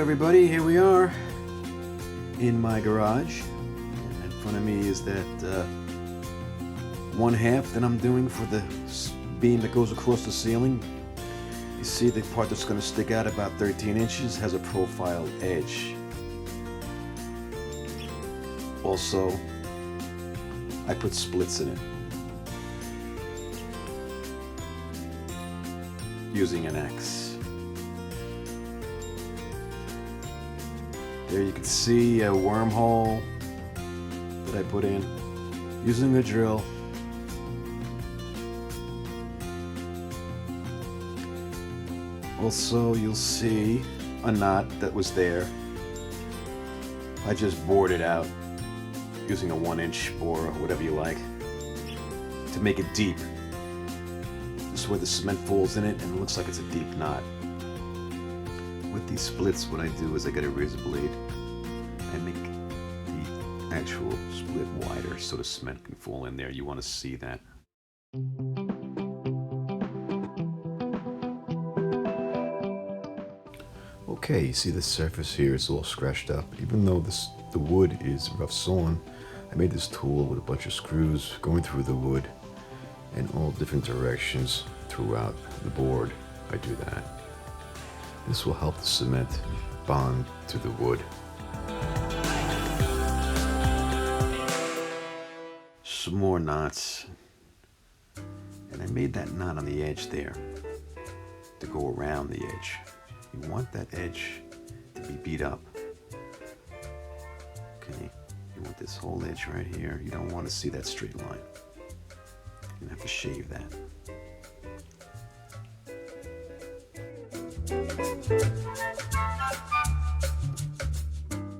everybody, here we are in my garage. And in front of me is that one half that I'm doing for the beam that goes across the ceiling. You see the part that's going to stick out about 13 inches has a profiled edge. Also, I put splits in it using an axe. There you can see a wormhole that I put in using the drill. Also, you'll see a knot that was there. I just bored it out using a 1-inch bore or whatever you like to make it deep. This is where the cement falls in it and it looks like it's a deep knot. With these splits, what I do is I get a razor blade. I make the actual split wider so the cement can fall in there. You want to see that. Okay, you see the surface here is all scratched up. Even though the wood is rough sawn, I made this tool with a bunch of screws going through the wood in all different directions throughout the board. I do that. This will help the cement bond to the wood. Some more knots. And I made that knot on the edge there to go around the edge. You want that edge to be beat up. Okay, you want this whole edge right here. You don't want to see that straight line. You're gonna have to shave that.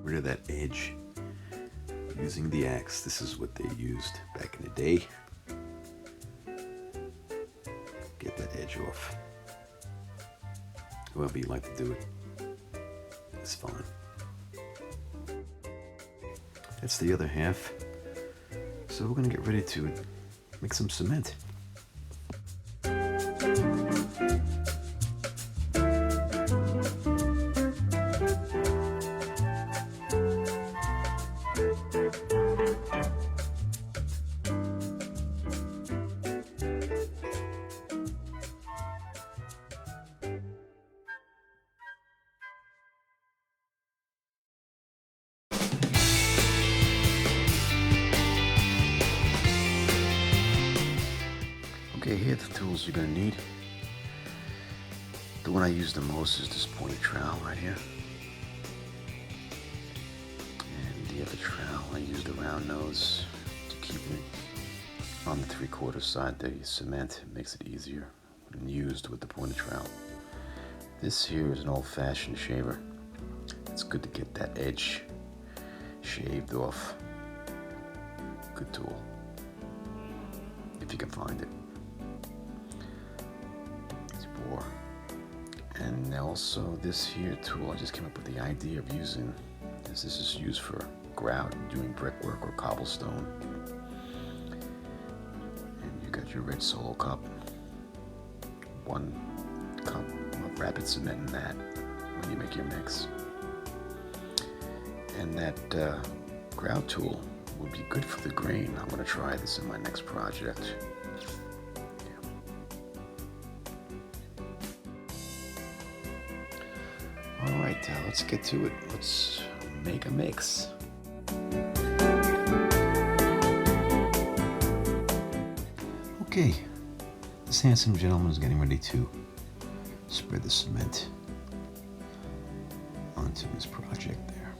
Rid of that edge using the axe. This is what they used back in the day. Get that edge off. However you like to do it, it's fine. That's the other half. So we're gonna get ready to make some cement. Okay, here are the tools you're going to need. The one I use the most is this pointed trowel right here. And the other trowel, I use the round nose to keep it on the 3/4 side. The cement makes it easier when used with the pointed trowel. This here is an old-fashioned shaver. It's good to get that edge shaved off. Good tool, if you can find it. And also this here tool, I just came up with the idea of using this. This is used for grout, doing brickwork or cobblestone. And you got your red Solo cup. 1 cup of rapid cement in that when you make your mix. And that grout tool would be good for the grain. I'm going to try this in my next project. Alright, let's get to it. Let's make a mix. Okay, this handsome gentleman is getting ready to spread the cement onto his project there.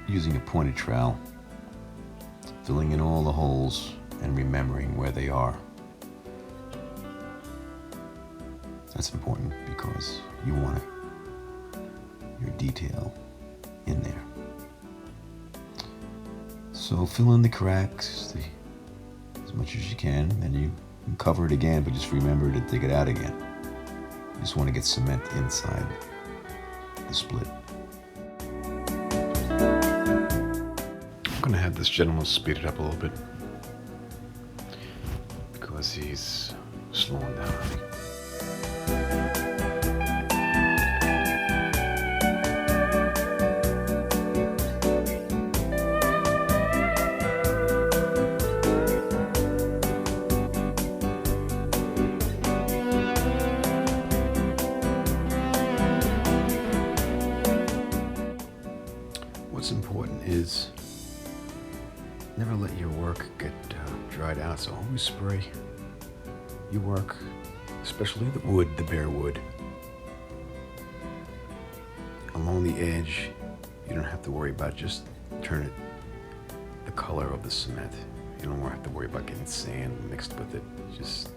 Using a pointed trowel, filling in all the holes and remembering where they are. That's important because you want your detail in there. So fill in the cracks as much as you can, then you can cover it again, but just remember to dig it out again. You just want to get cement inside the split. I'm going to have this gentleman speed it up a little bit because he's slowing down on me. what's important is never let your work get dried out, so always spray your work, especially the wood, the bare wood. Along the edge, you don't have to worry about, just turn it the color of the cement. You don't have to worry about getting sand mixed with it. Just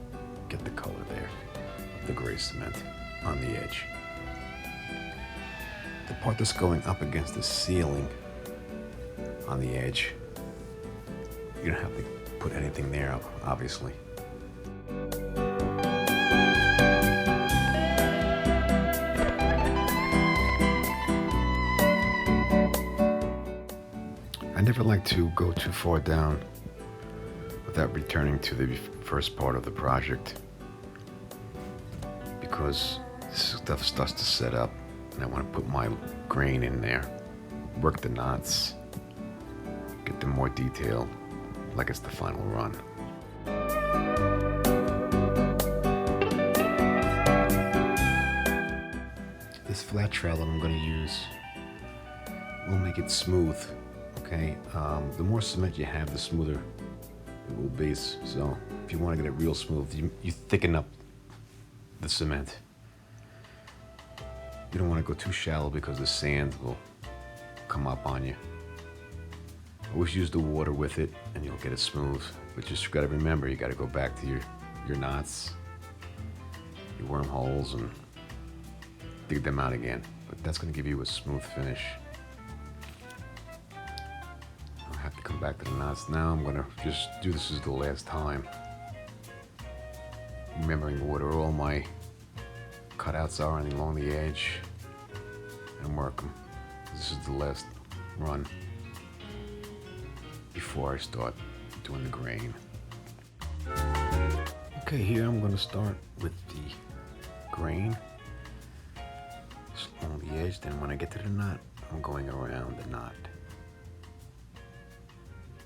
get the color there of the gray cement on the edge. The part that's going up against the ceiling on the edge, you don't have to put anything there, obviously. I never like to go too far down without returning to the first part of the project, because this stuff starts to set up and I want to put my grain in there, work the knots, get them more detailed like it's the final run. This flat trowel that I'm going to use will make it smooth. Okay, the more cement you have, the smoother it will be. So if you want to get it real smooth, you thicken up the cement. You don't want to go too shallow because the sand will come up on you. Always use the water with it and you'll get it smooth. But just got to remember, you got to go back to your knots, your wormholes, and dig them out again. But that's going to give you a smooth finish. I have to come back to the knots now. I'm going to just do this as the last time, remembering where all my cutouts are along the edge, and work them. This is the last run before I start doing the grain. Okay, here I'm going to start with the grain just along the edge. Then when I get to the knot, I'm going around the knot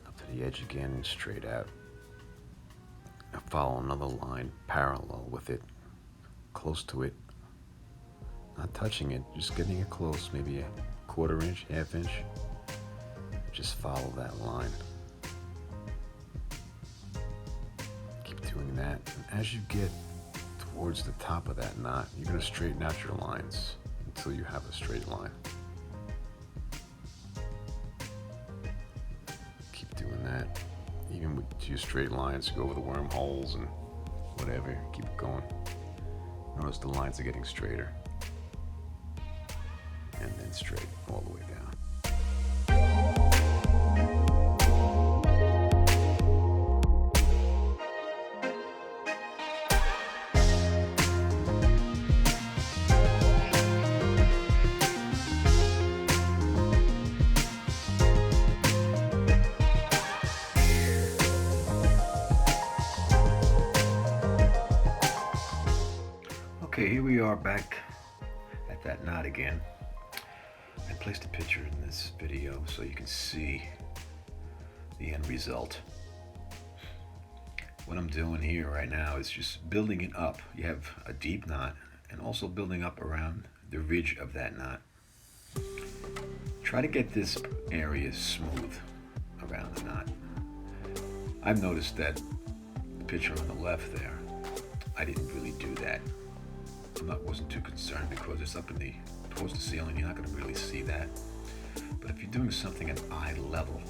up to the edge again and straight out. I follow another line parallel with it, close to it, not touching it, just getting it close, maybe a quarter inch, half inch. Just follow that line. Keep doing that. And as you get towards the top of that knot, you're going to straighten out your lines until you have a straight line. Keep doing that. Even with your straight lines, go over the wormholes and whatever, keep it going. Notice the lines are getting straighter. And then straight all the way down. Okay, here we are back at that knot again. I placed a picture in this video so you can see the end result. What I'm doing here right now is just building it up. You have a deep knot and also building up around the ridge of that knot. Try to get this area smooth around the knot. I've noticed that the picture on the left there, I didn't really do that. I wasn't too concerned because it's up towards the ceiling. You're not going to really see that. But if you're doing something at eye level,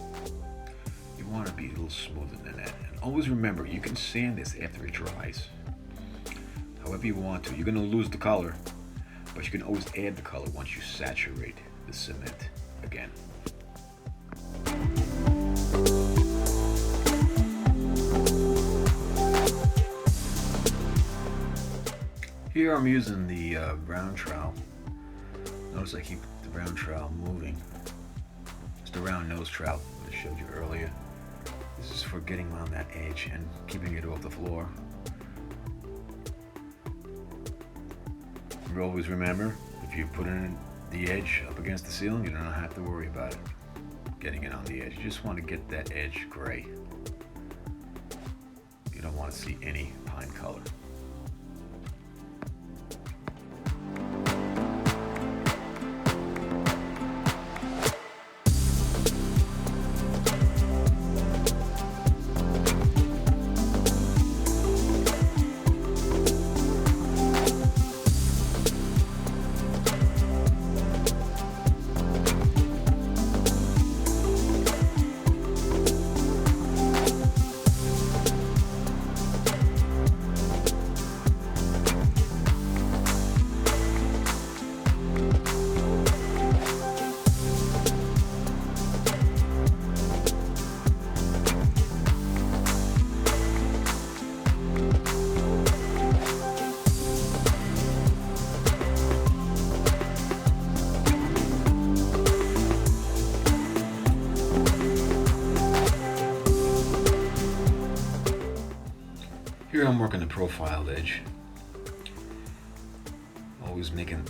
you want to be a little smoother than that. And always remember, you can sand this after it dries. However you want to. You're going to lose the color, but you can always add the color once you saturate the cement again. Here I'm using the round trowel. Notice I keep the round trowel moving. It's the round nose trowel that I showed you earlier. This is for getting around that edge and keeping it off the floor. You always remember, if you put in the edge up against the ceiling, you don't have to worry about it getting it on the edge. You just want to get that edge gray. You don't want to see any pine color. here I'm working the profiled edge. Always making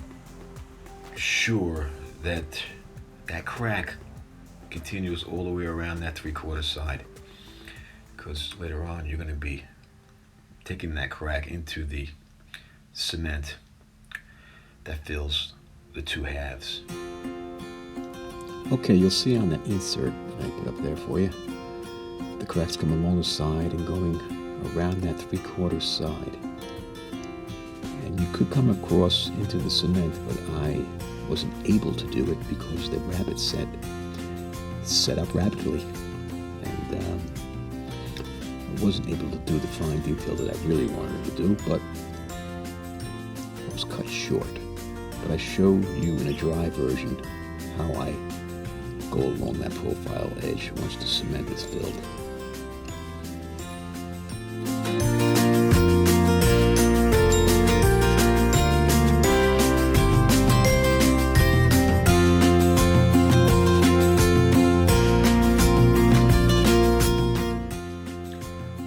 sure that that crack continues all the way around that 3/4 side, because later on you're going to be taking that crack into the cement that fills the 2 halves. Okay, you'll see on that insert that I put up there for you, the cracks come along the side and going around that 3/4 side. And you could come across into the cement, but I wasn't able to do it because the rabbet set up rapidly, and I wasn't able to do the fine detail that I really wanted to do, but I was cut short. But I show you in a dry version how I go along that profile edge once the cement is filled.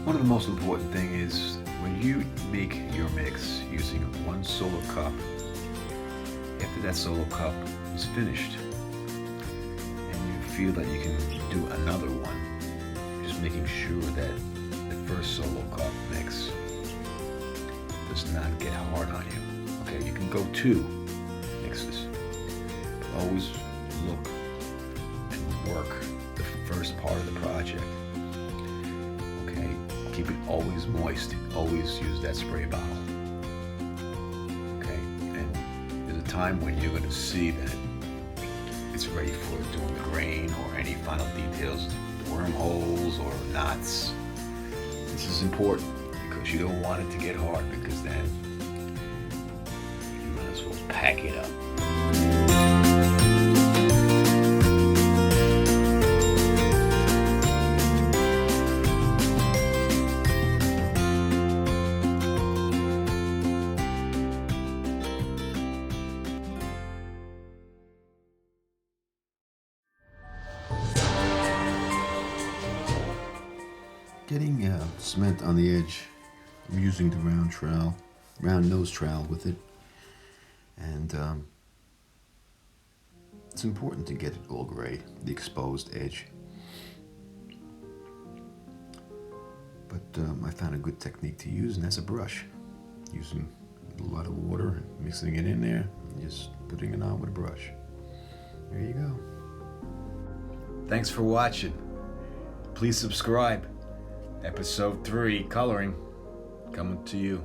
One of the most important thing is when you make your mix using 1 solo cup, after that solo cup is finished and you feel that you can do another one, just making sure that the first solo cup mix does not get hard on you. Okay, you can go 2 mixes, but always look and work the first part of the project. Okay, keep it always moist, always use that spray bottle. Time when you're going to see that it's ready for doing the grain or any final details, wormholes or knots. This is important because you don't want it to get hard, because then you might as well pack it up. Getting cement on the edge, I'm using the round nose trowel with it, and it's important to get it all gray, the exposed edge. But I found a good technique to use, and that's a brush. Using a lot of water, mixing it in there, and just putting it on with a brush. There you go. Thanks for watching. Please subscribe. Episode 3, coloring, coming to you.